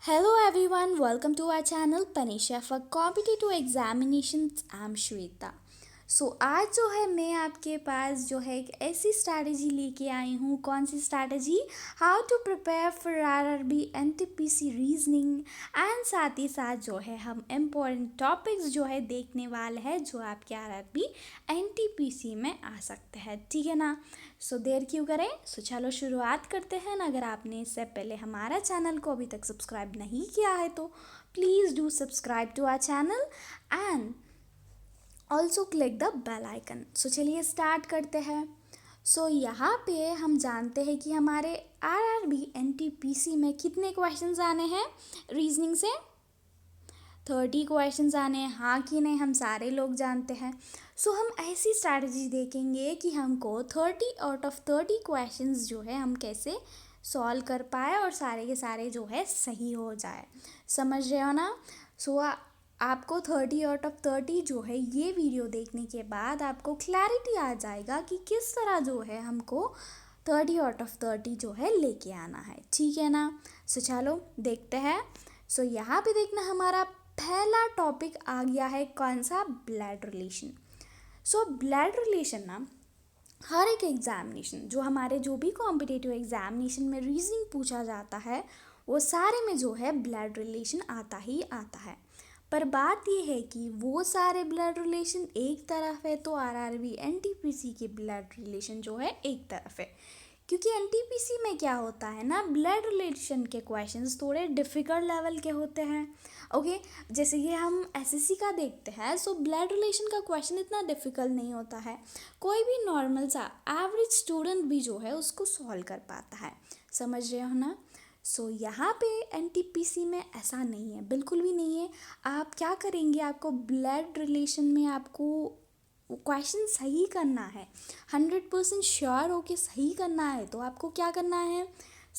Hello everyone, welcome to our channel Panisha for Competitive Examinations. I'm Shweta. आज जो है मैं आपके पास जो है एक ऐसी स्ट्रैटेजी लेके आई हूँ। कौन सी strategy? How to prepare for RRB NTPC reasoning and साथ ही साथ जो है हम इम्पोर्टेंट टॉपिक्स जो है देखने वाले हैं जो आपके आरआरबी एनटीपीसी में आ सकते हैं। ठीक है ना? देर क्यों करें? चलो शुरुआत करते हैं। अगर आपने इससे पहले हमारा चैनल को अभी तक सब्सक्राइब नहीं किया है तो please do subscribe to our channel and also click the bell icon. चलिए स्टार्ट करते हैं। यहाँ पे हम जानते हैं कि हमारे आरआरबी एनटीपीसी में कितने क्वेश्चंस आने हैं रीजनिंग से? 30 क्वेश्चंस आने हैं, हाँ कि नहीं? हम सारे लोग जानते हैं। हम ऐसी स्ट्रैटेजी देखेंगे कि हमको 30 आउट ऑफ 30 क्वेश्चंस जो है हम कैसे सॉल्व कर पाए और सारे के सारे जो है सही हो जाए। समझ रहे हो ना? आपको 30 आउट ऑफ 30 जो है ये वीडियो देखने के बाद आपको क्लैरिटी आ जाएगा कि किस तरह जो है हमको 30 आउट ऑफ 30 जो है लेके आना है। ठीक है ना? चलो देखते हैं। यहाँ पे देखना हमारा पहला टॉपिक आ गया है। कौन सा? Blood relation. ब्लड रिलेशन ना हर एक एग्जामिनेशन जो भी कॉम्पिटिटिव एग्जामिनेशन में रीजनिंग पूछा जाता है वो सारे में जो है ब्लड रिलेशन आता ही आता है। पर बात ये है कि वो सारे ब्लड रिलेशन एक तरफ है तो आरआरबी एनटीपीसी के ब्लड रिलेशन जो है एक तरफ है। क्योंकि एनटीपीसी में क्या होता है ना, ब्लड रिलेशन के क्वेश्चंस थोड़े डिफ़िकल्ट लेवल के होते हैं। ओके, जैसे कि हम एसएससी का देखते हैं ब्लड रिलेशन का क्वेश्चन इतना डिफ़िकल्ट नहीं होता है। कोई भी नॉर्मल सा एवरेज स्टूडेंट भी जो है उसको सॉल्व कर पाता है। समझ रहे हो ना? यहाँ पे एनटीपीसी में ऐसा नहीं है, बिल्कुल भी नहीं है। आप क्या करेंगे, आपको ब्लड रिलेशन में आपको क्वेश्चन सही करना है, 100% श्योर होके सही करना है तो आपको क्या करना है?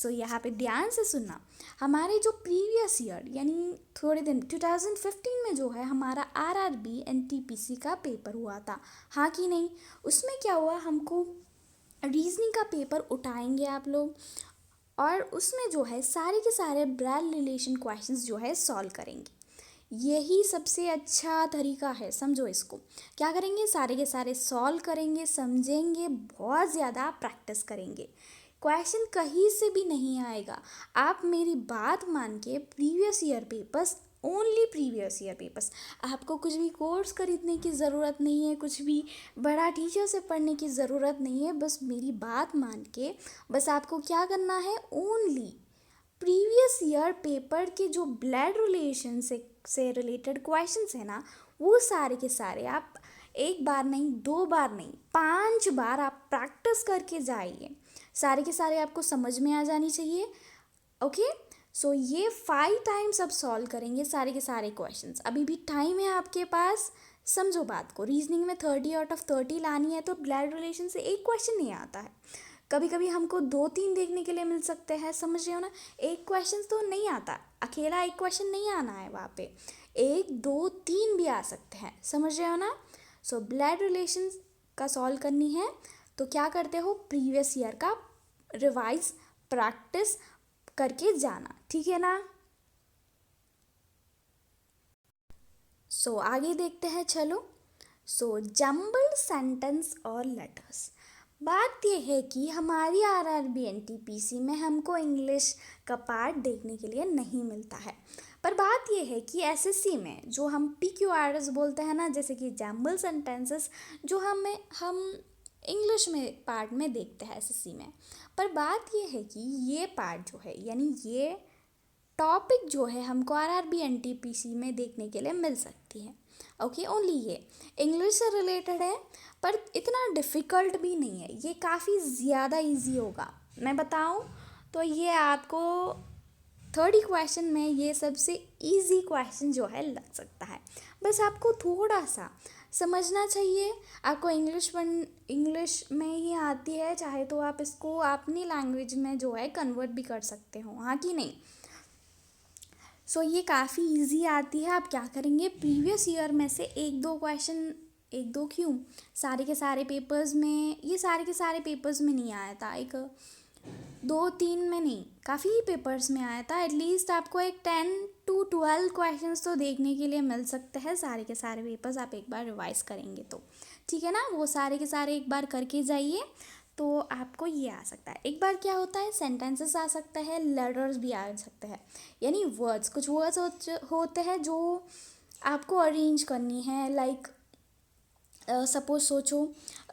यहाँ पे ध्यान से सुनना। हमारे जो प्रीवियस ईयर यानी थोड़े दिन 2015 में जो है हमारा आरआरबी एनटीपीसी का पेपर हुआ था, हाँ कि नहीं? उसमें क्या हुआ, हमको रीजनिंग का पेपर उठाएंगे आप लोग और उसमें जो है सारे के सारे ब्लड रिलेशन क्वेश्चंस जो है सॉल्व करेंगे। यही सबसे अच्छा तरीका है, समझो इसको। क्या करेंगे? सारे के सारे सॉल्व करेंगे, समझेंगे, बहुत ज़्यादा प्रैक्टिस करेंगे। क्वेश्चन कहीं से भी नहीं आएगा। आप मेरी बात मान के previous year papers, only previous year papers, आपको कुछ भी कोर्स खरीदने की ज़रूरत नहीं है, कुछ भी बड़ा टीचर से पढ़ने की ज़रूरत नहीं है। बस मेरी बात मान के बस आपको क्या करना है, ओनली प्रीवियस ईयर पेपर के जो ब्लड रिलेशन से रिलेटेड क्वेश्चंस है ना, वो सारे के सारे आप एक बार नहीं, 2 बार नहीं, 5 बार आप प्रैक्टिस करके जाइए। सारे के सारे आपको समझ में आ जानी चाहिए। ओके, ये 5 टाइम्स आप सॉल्व करेंगे सारे के सारे क्वेश्चंस। अभी भी टाइम है आपके पास। समझो बात को, रीजनिंग में 30 आउट ऑफ 30 लानी है तो ब्लड रिलेशन से एक क्वेश्चन नहीं आता है। कभी कभी हमको 2-3 देखने के लिए मिल सकते हैं। समझ रहे हो ना? एक क्वेश्चन तो नहीं आता, अकेला एक क्वेश्चन नहीं आना है वहाँ पे, 1, 2, 3 भी आ सकते हैं। समझ रहे हो ना? ब्लड रिलेशन का सॉल्व करनी है तो क्या करते हो, प्रीवियस ईयर का रिवाइज प्रैक्टिस करके जाना। ठीक है ना? आगे देखते हैं। चलो, जम्बल्ड सेंटेंस और लेटर्स। बात यह है कि हमारी आरआरबी एनटीपीसी में हमको इंग्लिश का पार्ट देखने के लिए नहीं मिलता है। पर बात यह है कि एसएससी में जो हम पीक्यूआरएस बोलते हैं ना, जैसे कि जम्बल सेंटेंसेस, जो हम इंग्लिश में पार्ट में देखते हैं एसएससी में। पर बात यह है कि ये पार्ट जो है यानी ये टॉपिक जो है हमको आरआरबी एनटीपीसी में देखने के लिए मिल सकती है। ओके, ओनली ये इंग्लिश से रिलेटेड है पर इतना डिफ़िकल्ट भी नहीं है, ये काफ़ी ज़्यादा इजी होगा। मैं बताऊं तो ये आपको 30 क्वेश्चन में ये सबसे इजी क्वेश्चन जो है लग सकता है। बस आपको थोड़ा सा समझना चाहिए। आपको इंग्लिश में ही आती है, चाहे तो आप इसको अपनी लैंग्वेज में जो है कन्वर्ट भी कर सकते हो, हाँ कि नहीं? ये काफ़ी इजी आती है। आप क्या करेंगे, प्रीवियस ईयर में से 1-2 क्वेश्चन, 1-2 क्यों, सारे के सारे पेपर्स में, ये सारे के सारे पेपर्स में नहीं आया था। एक दो तीन में नहीं, काफ़ी पेपर्स में आया था। एटलीस्ट आपको एक 10 to 12 क्वेश्चंस तो देखने के लिए मिल सकते हैं। सारे के सारे पेपर्स आप एक बार रिवाइज करेंगे तो ठीक है ना, वो सारे के सारे एक बार करके जाइए तो आपको ये आ सकता है। एक बार क्या होता है, सेंटेंसेस आ सकता है, लेटर्स भी आ सकते हैं, यानी वर्ड्स, कुछ वर्ड्स होते हैं जो आपको अरेंज करनी है। लाइक सपोज सोचो,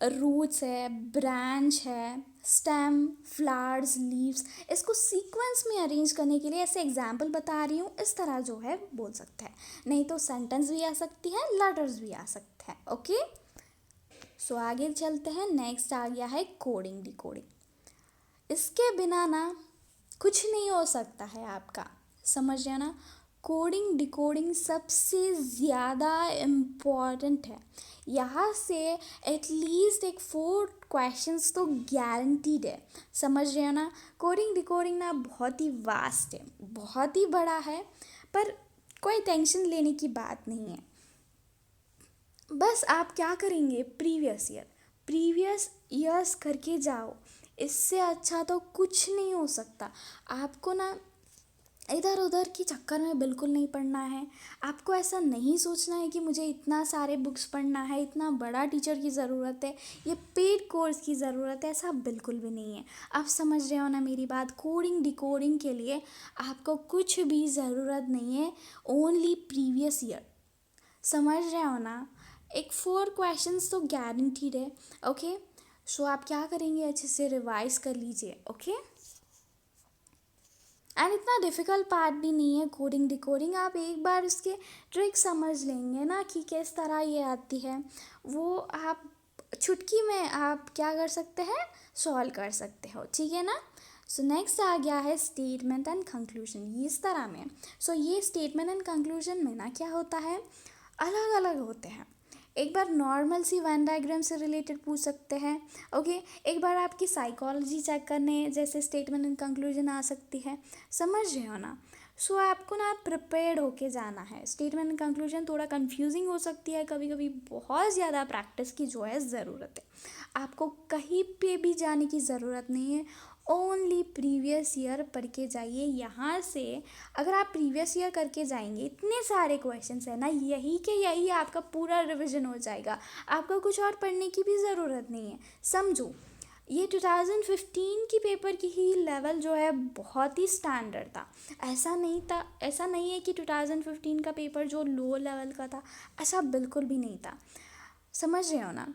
रूट्स है, ब्रांच है, स्टेम, फ्लावर्स, लीव्स, इसको सीक्वेंस में अरेंज करने के लिए ऐसे एग्जाम्पल बता रही हूँ, इस तरह जो है बोल सकते हैं। नहीं तो सेंटेंस भी आ सकती है, लेटर्स भी आ सकते हैं। ओके, सो आगे चलते हैं। नेक्स्ट आ गया है कोडिंग डिकोडिंग। इसके बिना ना कुछ नहीं हो सकता है आपका, समझ रहे ना। कोडिंग डिकोडिंग सबसे ज़्यादा इम्पॉर्टेंट है। यहाँ से एटलीस्ट एक 4 क्वेश्चंस तो गारंटीड है, समझ रहे हो ना। कोडिंग डिकोडिंग ना बहुत ही वास्ट है, बहुत ही बड़ा है, पर कोई टेंशन लेने की बात नहीं है। बस आप क्या करेंगे, प्रीवियस ईयर्स करके जाओ, इससे अच्छा तो कुछ नहीं हो सकता। आपको ना इधर उधर की चक्कर में बिल्कुल नहीं पढ़ना है। आपको ऐसा नहीं सोचना है कि मुझे इतना सारे बुक्स पढ़ना है, इतना बड़ा टीचर की ज़रूरत है, ये पेड कोर्स की ज़रूरत है, ऐसा बिल्कुल भी नहीं है। आप समझ रहे हो ना मेरी बात। कोडिंग डिकोडिंग के लिए आपको कुछ भी ज़रूरत नहीं है, ओनली प्रीवियस ईयर, समझ रहे हो ना। एक 4 क्वेश्चंस तो गारंटीड है। ओके, सो आप क्या करेंगे, अच्छे से रिवाइज कर लीजिए। ओके, एंड इतना डिफ़िकल्ट पार्ट भी नहीं है कोडिंग डिकोडिंग। आप एक बार उसके ट्रिक समझ लेंगे ना कि किस तरह ये आती है, वो आप चुटकी में आप क्या कर सकते हैं, सॉल्व कर सकते हो, ठीक है ना। सो नेक्स्ट आ गया है स्टेटमेंट एंड कंक्लूजन। ये इस तरह में, सो ये स्टेटमेंट एंड कंक्लूजन में ना क्या होता है, अलग अलग होते हैं। एक बार नॉर्मल सी वेन डायग्राम से रिलेटेड पूछ सकते हैं। ओके, एक बार आपकी साइकोलॉजी चेक करने जैसे स्टेटमेंट एंड कंक्लूजन आ सकती है, समझ रहे हो ना। सो आपको ना प्रिपेयर्ड होके जाना है। स्टेटमेंट एंड कंक्लूजन थोड़ा कंफ्यूजिंग हो सकती है कभी कभी, बहुत ज़्यादा प्रैक्टिस की जो है ज़रूरत है। आपको कहीं पे भी जाने की ज़रूरत नहीं है, ओनली प्रीवियस ईयर पढ़ के जाइए। यहाँ से अगर आप प्रीवियस ईयर करके जाएंगे, इतने सारे क्वेश्चंस है ना, यही के यही आपका पूरा रिवीजन हो जाएगा। आपको कुछ और पढ़ने की भी ज़रूरत नहीं है। समझो, ये 2015 की पेपर की ही लेवल जो है बहुत ही स्टैंडर्ड था। ऐसा नहीं है कि 2015 का पेपर जो लो लेवल का था, ऐसा बिल्कुल भी नहीं था, समझ रहे हो ना।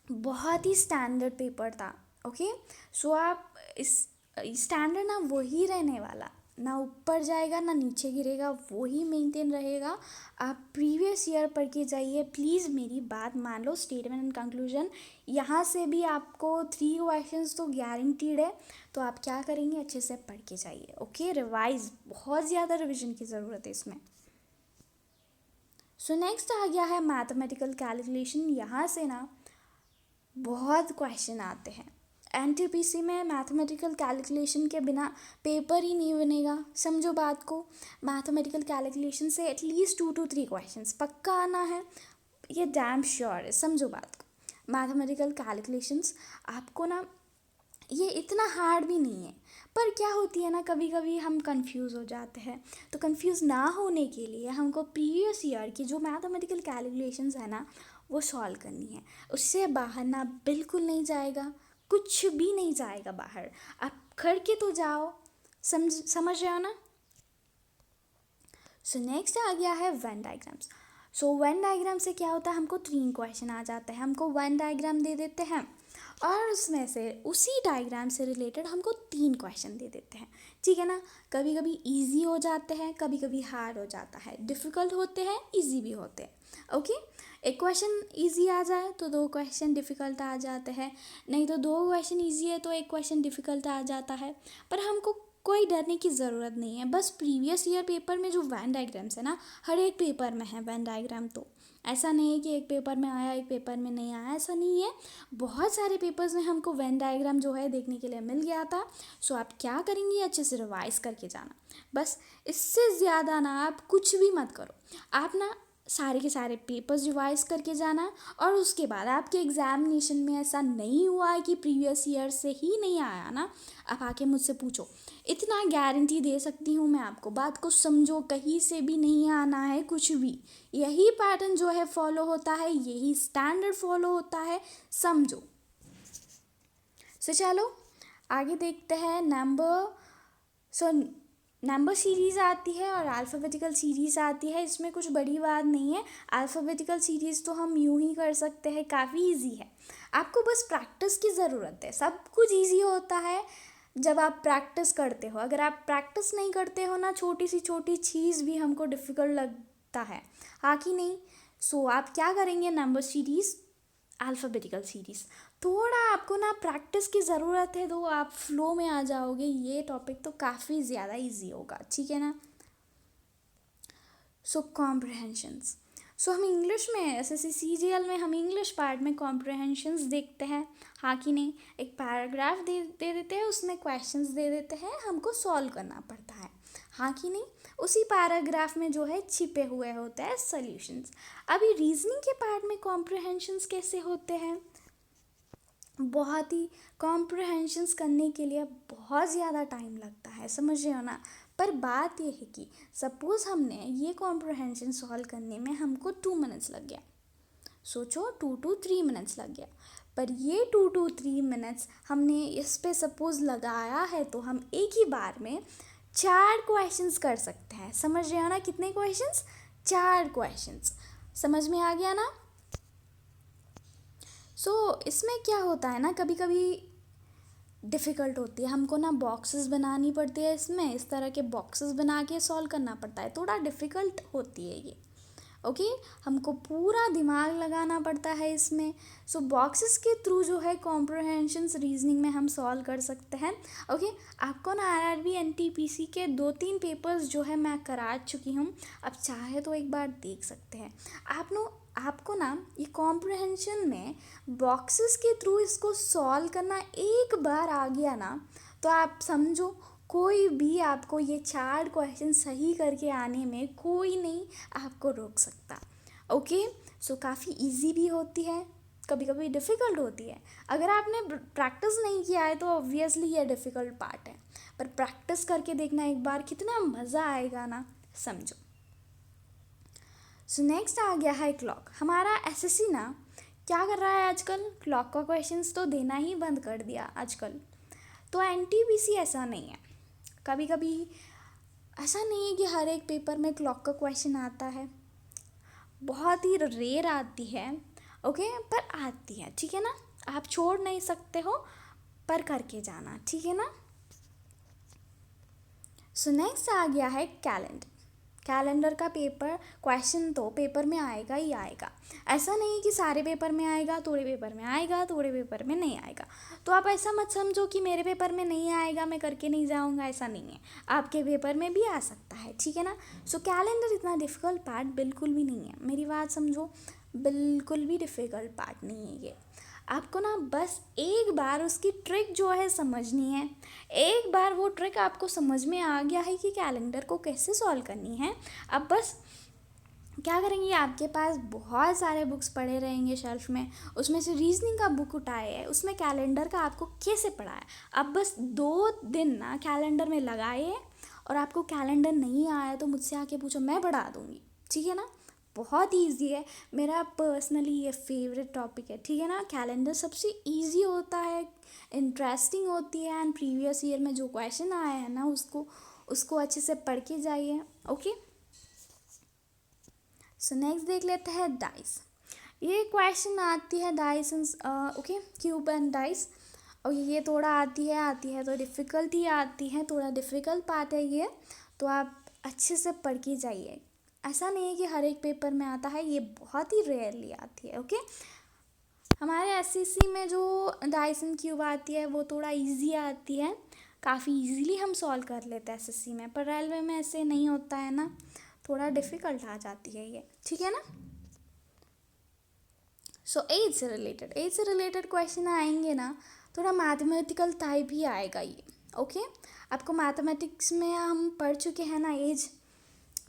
बहुत ही स्टैंडर्ड पेपर था। ओके, सो आप इस स्टैंडर्ड ना वही रहने वाला, ना ऊपर जाएगा ना नीचे गिरेगा, वही मेंटेन रहेगा। आप प्रीवियस ईयर पढ़ के जाइए, प्लीज़ मेरी बात मान लो। स्टेटमेंट एंड कंक्लूजन यहाँ से भी आपको 3 क्वेश्चंस तो गारंटीड है, तो आप क्या करेंगे, अच्छे से पढ़ के जाइए। ओके, रिवाइज, बहुत ज़्यादा रिविजन की ज़रूरत है इसमें। सो नेक्स्ट आ गया है मैथमेटिकल कैलकुलेशन। यहाँ से ना बहुत क्वेश्चन आते हैं। एनटीपीसी में मैथमेटिकल कैलकुलेशन के बिना पेपर ही नहीं बनेगा, समझो बात को। मैथमेटिकल कैलकुलेशन से एटलीस्ट 2 to 3 क्वेश्चंस पक्का आना है, ये डैम श्योर है, समझो बात को। मैथमेटिकल कैलकुलेशंस आपको ना, ये इतना हार्ड भी नहीं है, पर क्या होती है ना, कभी कभी हम कंफ्यूज हो जाते हैं। तो कंफ्यूज ना होने के लिए हमको प्रीवियस ईयर की जो मैथमेटिकल कैलकुलेशंस है ना, वो सॉल्व करनी है। उससे बाहर ना बिल्कुल नहीं जाएगा, कुछ भी नहीं जाएगा बाहर। आप करके तो जाओ, समझ रहे हो ना। सो नेक्स्ट आ गया है Venn diagrams. So Venn diagram से क्या होता है, हमको 3 क्वेश्चन आ जाते हैं। हमको वेन डायग्राम दे देते हैं और उसमें से उसी डायग्राम से रिलेटेड हमको 3 क्वेश्चन दे देते हैं, ठीक है ना। कभी कभी इजी हो जाते हैं, कभी कभी हार्ड हो जाता है, डिफ़िकल्ट होते हैं, इजी भी होते हैं। ओके, एक क्वेश्चन इजी आ जाए तो 2 क्वेश्चन डिफ़िकल्ट आ जाते हैं, नहीं तो 2 क्वेश्चन इजी है तो 1 क्वेश्चन डिफ़िकल्ट आ जाता है। पर हमको कोई डरने की ज़रूरत नहीं है। बस प्रीवियस ईयर पेपर में जो वेन डायग्राम्स है ना, हर एक पेपर में है वेन डायग्राम, तो ऐसा नहीं है कि एक पेपर में आया एक पेपर में नहीं आया, ऐसा नहीं है। बहुत सारे पेपर्स में हमको वेन डायग्राम जो है देखने के लिए मिल गया था। सो आप क्या करेंगे, अच्छे से रिवाइज करके जाना, बस। इससे ज़्यादा ना आप कुछ भी मत करो। आप ना सारे के सारे पेपर्स रिवाइज करके जाना है। और उसके बाद आपके एग्जामिनेशन में ऐसा नहीं हुआ है कि प्रीवियस ईयर से ही नहीं आया ना, आप आके मुझसे पूछो। इतना गारंटी दे सकती हूँ मैं आपको, बात को समझो, कहीं से भी नहीं आना है कुछ भी। यही पैटर्न जो है फॉलो होता है, यही स्टैंडर्ड फॉलो होता है, समझो। सो चलो आगे देखते हैं। नंबर सीरीज़ आती है और अल्फ़ाबेटिकल सीरीज़ आती है। इसमें कुछ बड़ी बात नहीं है। अल्फ़ाबेटिकल सीरीज़ तो हम यूं ही कर सकते हैं, काफ़ी इजी है। आपको बस प्रैक्टिस की ज़रूरत है। सब कुछ इजी होता है जब आप प्रैक्टिस करते हो। अगर आप प्रैक्टिस नहीं करते हो ना, छोटी सी छोटी चीज़ भी हमको डिफ़िकल्ट लगता है, हाँ कि नहीं। सो आप क्या करेंगे, नंबर सीरीज़, अल्फ़ाबेटिकल सीरीज़, थोड़ा आपको ना प्रैक्टिस की ज़रूरत है, तो आप फ्लो में आ जाओगे। ये टॉपिक तो काफ़ी ज़्यादा इजी होगा, ठीक है ना। सो कॉम्प्रहेंशंस, सो हम इंग्लिश में एसएससी सीजीएल में हम इंग्लिश पार्ट में कॉम्प्रहेंशंस देखते हैं, हाँ कि नहीं। एक पैराग्राफ दे देते हैं, उसमें क्वेश्चंस दे देते हैं, हमको सॉल्व करना पड़ता है, हाँ कि नहीं। उसी पैराग्राफ में जो है छिपे हुए होते हैं सॉल्यूशंस। अभी रीजनिंग के पार्ट में कॉम्प्रहेंशंस कैसे होते हैं, बहुत ही कॉम्प्रहेंशंस करने के लिए बहुत ज़्यादा टाइम लगता है, समझ रहे हो ना। पर बात यह है कि सपोज़ हमने ये कॉम्प्रहेंशन सॉल्व करने में हमको 2 मिनट्स लग गया, सोचो 2 to 3 मिनट्स लग गया। पर ये 2 to 3 मिनट्स हमने इस पे सपोज़ लगाया है, तो हम एक ही बार में 4 क्वेश्चंस कर सकते हैं, समझ रहे हो ना। कितने क्वेश्चंस, 4 क्वेश्चंस, समझ में आ गया ना। इसमें क्या होता है ना, कभी कभी डिफ़िकल्ट होती है, हमको ना बॉक्सेस बनानी पड़ती है, इसमें इस तरह के बॉक्सेस बना के सॉल्व करना पड़ता है, थोड़ा डिफ़िकल्ट होती है ये, ओके। हमको पूरा दिमाग लगाना पड़ता है इसमें। बॉक्सेस के थ्रू जो है कॉम्प्रहेंशंस रीजनिंग में हम सॉल्व कर सकते हैं, ओके। आपको ना आरआरबी एनटीपीसी के 2-3 पेपर्स जो है मैं करा चुकी हूँ, अब चाहे तो एक बार देख सकते हैं। आपको ना ये कॉम्प्रहेंशन में बॉक्सेस के थ्रू इसको सॉल्व करना एक बार आ गया ना, तो आप समझो कोई भी आपको ये 4 क्वेश्चन सही करके आने में कोई नहीं आपको रोक सकता, ओके। काफ़ी इजी भी होती है, कभी कभी डिफ़िकल्ट होती है। अगर आपने प्रैक्टिस नहीं किया है तो ऑब्वियसली ये डिफ़िकल्ट पार्ट है, पर प्रैक्टिस करके देखना एक बार, कितना मज़ा आएगा ना, समझो। नेक्स्ट आ गया है क्लॉक। हमारा एसएससी ना क्या कर रहा है आजकल, क्लॉक का क्वेश्चंस तो देना ही बंद कर दिया आजकल। तो एनटीपीसी ऐसा नहीं है, कभी कभी ऐसा नहीं है कि हर एक पेपर में क्लॉक का क्वेश्चन आता है, बहुत ही रेयर आती है, ओके, पर आती है, ठीक है ना। आप छोड़ नहीं सकते हो, पर करके जाना, ठीक है ना। नेक्स्ट आ गया है कैलेंडर का पेपर क्वेश्चन तो पेपर में आएगा ही आएगा। ऐसा नहीं कि सारे पेपर में आएगा, थोड़े पेपर में आएगा, थोड़े पेपर में नहीं आएगा। तो आप ऐसा मत समझो कि मेरे पेपर में नहीं आएगा मैं करके नहीं जाऊंगा, ऐसा नहीं है, आपके पेपर में भी आ सकता है, ठीक है ना। कैलेंडर इतना डिफ़िकल्ट पार्ट बिल्कुल भी नहीं है, मेरी बात समझो, बिल्कुल भी डिफ़िकल्ट पार्ट नहीं है ये। आपको ना बस एक बार उसकी ट्रिक जो है समझनी है। एक बार वो ट्रिक आपको समझ में आ गया है कि कैलेंडर को कैसे सॉल्व करनी है, अब बस क्या करेंगे, आपके पास बहुत सारे बुक्स पड़े रहेंगे शेल्फ में, उसमें से रीजनिंग का बुक उठाए है, उसमें कैलेंडर का आपको कैसे पढ़ा है, अब बस 2 दिन ना कैलेंडर में लगाए, और आपको कैलेंडर नहीं आया तो मुझसे आके पूछो, मैं पढ़ा दूँगी, ठीक है ना। बहुत ईजी है, मेरा पर्सनली ये फेवरेट टॉपिक है, ठीक है ना। कैलेंडर सबसे ईजी होता है, इंटरेस्टिंग होती है, एंड प्रीवियस ईयर में जो क्वेश्चन आया है ना उसको अच्छे से पढ़ के जाइए, ओके। नेक्स्ट देख लेते हैं डाइस। ये क्वेश्चन आती है dice, okay, cube and dice, और ये थोड़ा आती है तो डिफ़िकल्ट ही आती है, थोड़ा डिफ़िकल्ट पार्ट है ये, तो आप अच्छे से पढ़ के जाइए। ऐसा नहीं है कि हर एक पेपर में आता है, ये बहुत ही रेयरली आती है, ओके। हमारे एसएससी में जो डाइस एंड क्यूब आती है वो थोड़ा इजी आती है, काफ़ी इजीली हम सॉल्व कर लेते हैं एसएससी में, पर रेलवे में ऐसे नहीं होता है ना, थोड़ा डिफ़िकल्ट आ जाती है ये, ठीक है ना। एज से रिलेटेड क्वेश्चन आएंगे ना, थोड़ा मैथमेटिकल टाइप ही आएगा ये, ओके। आपको मैथमेटिक्स में हम पढ़ चुके हैं ना एज,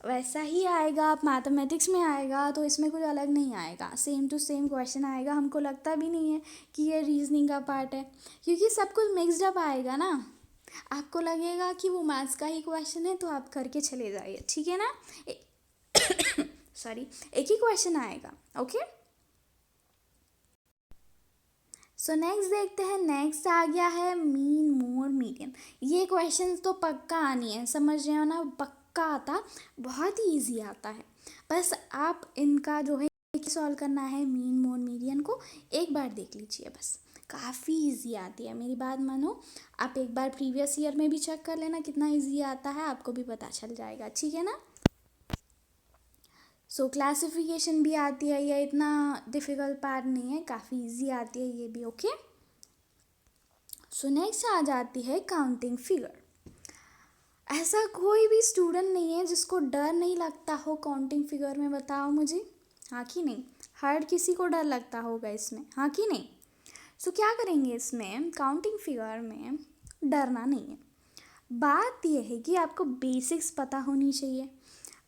वैसा ही आएगा, आप मैथमेटिक्स में आएगा तो इसमें कुछ अलग नहीं आएगा, सेम टू सेम क्वेश्चन आएगा। हमको लगता भी नहीं है कि ये रीजनिंग का पार्ट है, क्योंकि सब कुछ मिक्सड अप आएगा ना। आपको लगेगा कि वो मैथ्स का ही क्वेश्चन है तो आप करके चले जाइए, ठीक है ना। सॉरी, एक ही क्वेश्चन आएगा। ओके, सो नेक्स्ट देखते हैं। नेक्स्ट आ गया है मीन मोड मीडियन। ये क्वेश्चन तो पक्का आनी है, समझ रहे हो ना, पक्का आता, बहुत ही ईजी आता है। बस आप इनका जो है सॉल्व करना है, मीन मोड मीडियन को एक बार देख लीजिए, बस काफ़ी इजी आती है, मेरी बात मानो। आप एक बार प्रीवियस ईयर में भी चेक कर लेना कितना इजी आता है, आपको भी पता चल जाएगा, ठीक है ना। सो क्लासिफिकेशन भी आती है, ये इतना डिफ़िकल्ट पार्ट नहीं है, काफ़ी इजी आती है ये भी। ओके, सो नेक्स्ट आ जाती है काउंटिंग फिगर। ऐसा कोई भी स्टूडेंट नहीं है जिसको डर नहीं लगता हो काउंटिंग फिगर में, बताओ मुझे, हाँ कि नहीं। हर किसी को डर लगता होगा इसमें, हाँ कि नहीं। सो क्या करेंगे इसमें, काउंटिंग फिगर में डरना नहीं है। बात यह है कि आपको बेसिक्स पता होनी चाहिए।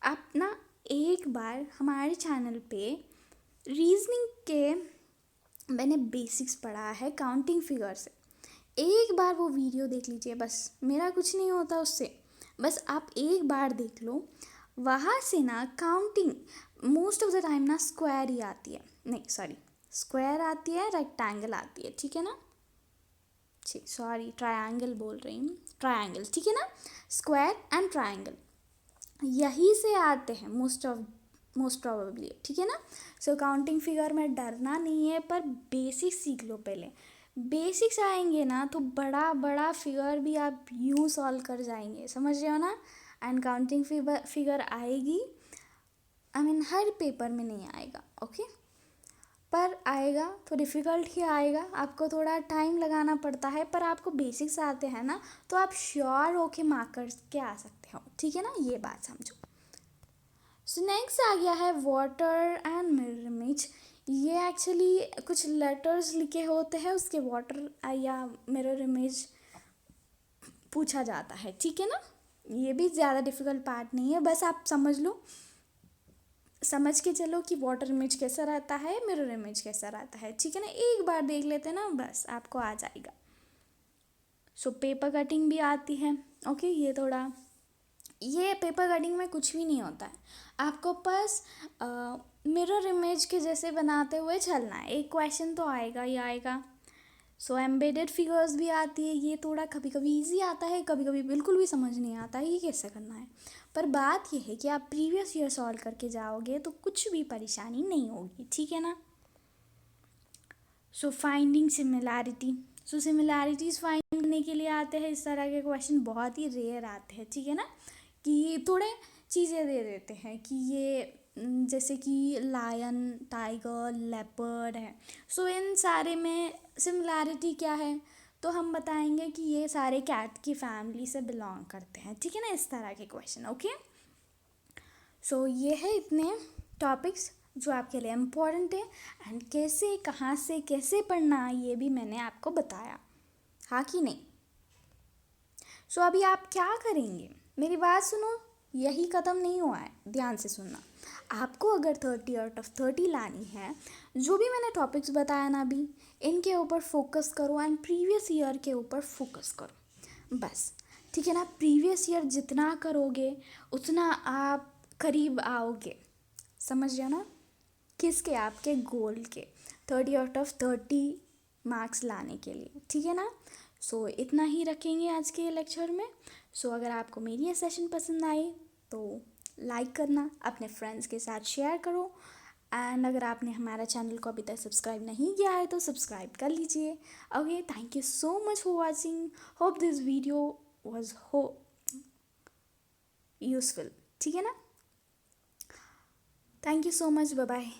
आप ना एक बार हमारे चैनल पे रीजनिंग के मैंने बेसिक्स पढ़ा है काउंटिंग फिगर से, एक बार वो वीडियो देख लीजिए, बस मेरा कुछ नहीं होता उससे, बस आप एक बार देख लो। वहाँ से ना counting most of the time ना स्क्वायर ही आती है, नहीं सॉरी, स्क्वायर आती है, रेक्टेंगल आती है, ठीक है ना। सॉरी, ट्रायंगल बोल रही हूँ, ट्रायंगल, ठीक है ना। स्क्वायर एंड ट्रायंगल यही से आते हैं मोस्ट प्रोबेबली, ठीक है ना। सो काउंटिंग फिगर में डरना नहीं है, पर बेसिक्स सीख लो पहले। बेसिक्स आएंगे ना तो बड़ा बड़ा फिगर भी आप यूँ सॉल्व कर जाएंगे, समझ रहे हो ना। एंड काउंटिंग फिगर आएगी, आई मीन हर पेपर में नहीं आएगा, ओके, पर आएगा तो डिफ़िकल्ट ही आएगा, आपको थोड़ा टाइम लगाना पड़ता है, पर आपको बेसिक्स आते हैं ना तो आप श्योर होके मार्क करके आ सकते हो, ठीक है ना, ये बात समझो। सो नेक्स्ट आ गया है वाटर एंड मिरर इमेज। ये एक्चुअली कुछ लेटर्स लिखे होते हैं, उसके वाटर या मिरर इमेज पूछा जाता है, ठीक है ना। ये भी ज़्यादा डिफ़िकल्ट पार्ट नहीं है, बस आप समझ लो, समझ के चलो कि वाटर इमेज कैसा रहता है, मिरर इमेज कैसा रहता है, ठीक है ना। एक बार देख लेते हैं ना, बस आपको आ जाएगा। सो पेपर कटिंग भी आती है, ओके। ये पेपर कटिंग में कुछ भी नहीं होता है, आपको बस मिरर इमेज के जैसे बनाते हुए चलना है, एक क्वेश्चन तो आएगा ही आएगा। सो एम्बेडेड फिगर्स भी आती है, ये थोड़ा कभी कभी इजी आता है, कभी कभी बिल्कुल भी समझ नहीं आता है ये कैसे करना है, पर बात ये है कि आप प्रीवियस ईयर सॉल्व करके जाओगे तो कुछ भी परेशानी नहीं होगी, ठीक है ना। सो फाइंडिंग सिमिलैरिटी। सो सिमिलैरिटीज़ फाइंड करने के लिए आते हैं इस तरह के क्वेश्चन, बहुत ही रेयर आते हैं, ठीक है ना। कि थोड़े चीज़ें दे देते हैं कि ये जैसे कि लायन, टाइगर, लेपर्ड है, सो इन सारे में सिमिलैरिटी क्या है, तो हम बताएंगे कि ये सारे कैट की फैमिली से बिलोंग करते हैं, ठीक है ना, इस तरह के क्वेश्चन, ओके। सो ये है इतने टॉपिक्स जो आपके लिए इम्पोर्टेंट है, एंड कैसे, कहाँ से, कैसे पढ़ना, ये भी मैंने आपको बताया, हाँ कि नहीं। सो अभी आप क्या करेंगे, मेरी बात सुनो, यही ख़त्म नहीं हुआ है, ध्यान से सुनना। आपको अगर 30 आउट ऑफ 30 लानी है, जो भी मैंने टॉपिक्स बताया ना अभी, इनके ऊपर फोकस करो एंड प्रीवियस ईयर के ऊपर फोकस करो, बस, ठीक है ना। प्रीवियस ईयर जितना करोगे उतना आप करीब आओगे, समझ रहे हो ना, किसके, आपके गोल के, 30 आउट ऑफ 30 मार्क्स लाने के लिए, ठीक है ना। सो इतना ही रखेंगे आज के लेक्चर में। सो अगर आपको मेरी ये सेशन पसंद आई तो लाइक करना, अपने फ्रेंड्स के साथ शेयर करो, एंड अगर आपने हमारा चैनल को अभी तक सब्सक्राइब नहीं किया है तो सब्सक्राइब कर लीजिए, okay. Thank you so much for watching, hope this video was useful, ठीक है ना। Thank you so much, bye bye.